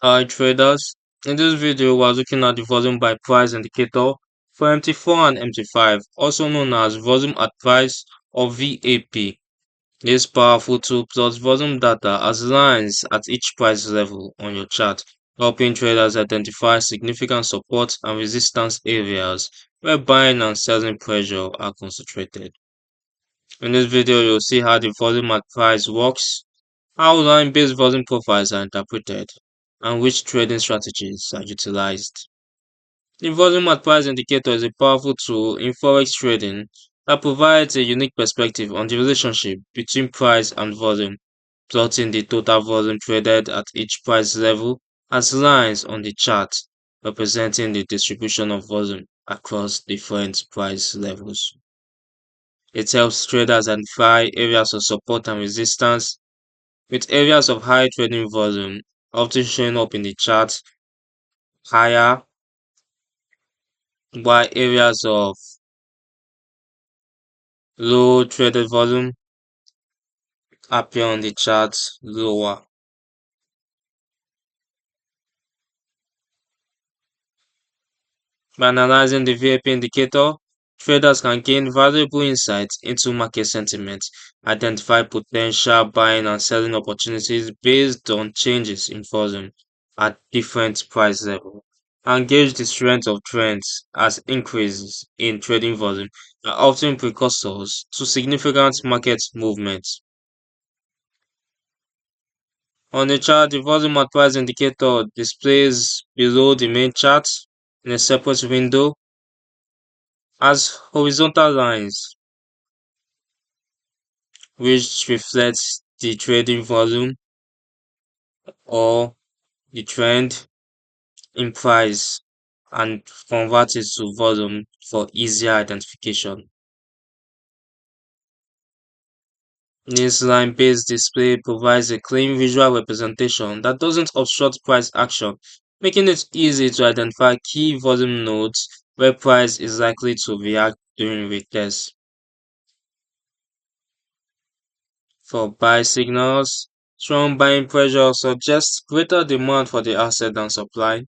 Hi traders, in this video we're looking at the volume by price indicator for MT4 and MT5, also known as volume at price or VAP. This powerful tool plots volume data as lines at each price level on your chart, helping traders identify significant support and resistance areas where buying and selling pressure are concentrated. In this video you'll see how the volume at price works, how line-based volume profiles are interpreted, and which trading strategies are utilized. The volume at price indicator is a powerful tool in forex trading that provides a unique perspective on the relationship between price and volume, plotting the total volume traded at each price level as lines on the chart, representing the distribution of volume across different price levels. It helps traders identify areas of support and resistance, with areas of high trading volume often showing up in the chart higher, while areas of low traded volume appear on the chart lower. By analyzing the VAP indicator, traders can gain valuable insights into market sentiment, identify potential buying and selling opportunities based on changes in volume at different price levels, and gauge the strength of trends as increases in trading volume are often precursors to significant market movements. On the chart, the volume and price indicator displays below the main chart in a separate window as horizontal lines, which reflects the trading volume or the trend in price and convert it to volume for easier identification. This line-based display provides a clean visual representation that doesn't obstruct price action, making it easy to identify key volume nodes where price is likely to react during retest. For buy signals, strong buying pressure suggests greater demand for the asset than supply,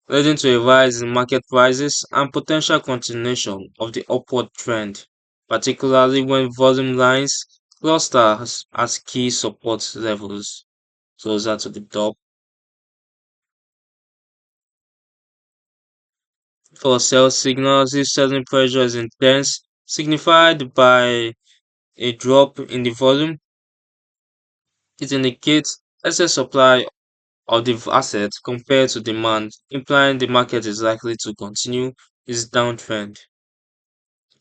leading to a rise in market prices and potential continuation of the upward trend, particularly when volume lines cluster as key support levels closer to the top. For sell signals, if selling pressure is intense, signified by a drop in the volume, it indicates excess supply of the asset compared to demand, implying the market is likely to continue its downtrend.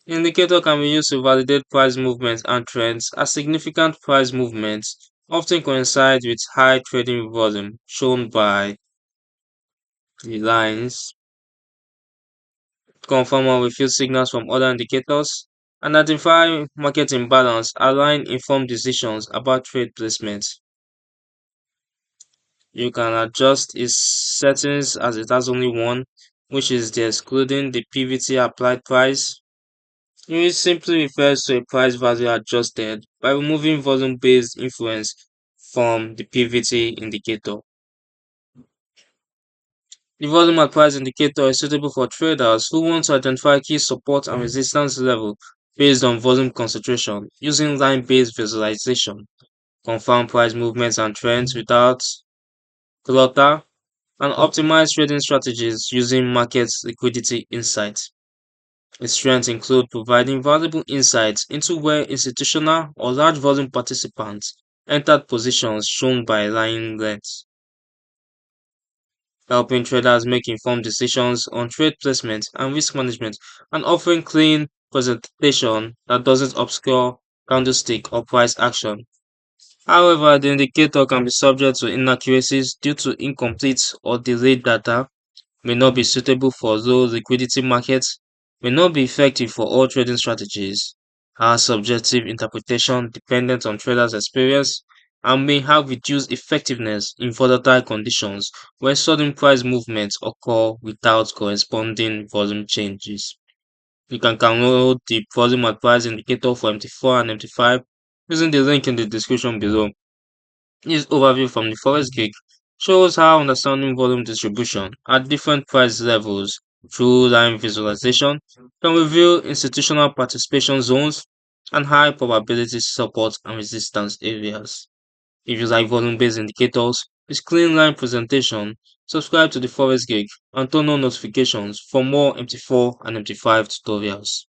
The indicator can be used to validate price movements and trends, as significant price movements often coincide with high trading volume, shown by the lines. Confirm or refute signals from other indicators. Identify market imbalance, align informed decisions about trade placements. You can adjust its settings as it has only one, which is the excluding the PVT applied price. It simply refers to a price value adjusted by removing volume based influence from the PVT indicator. The volume and price indicator is suitable for traders who want to identify key support and resistance level based on volume concentration using line-based visualization, confirm price movements and trends without clutter, and optimize trading strategies using market liquidity insights. Its strengths include providing valuable insights into where institutional or large volume participants entered positions shown by line lengths, helping traders make informed decisions on trade placement and risk management, and offering clean presentation that doesn't obscure candlestick or price action. However, the indicator can be subject to inaccuracies due to incomplete or delayed data, may not be suitable for low liquidity markets, may not be effective for all trading strategies, has subjective interpretation dependent on traders' experience, and may have reduced effectiveness in volatile conditions where sudden price movements occur without corresponding volume changes. You can download the volume and price indicator for MT4 and MT5 using the link in the description below. This overview from the Forex Geek. shows how understanding volume distribution at different price levels through line visualization can reveal institutional participation zones and high probability support and resistance areas. If you like volume-based indicators with clean line presentation, subscribe to the Forex Geek and turn on notifications for more MT4 and MT5 tutorials.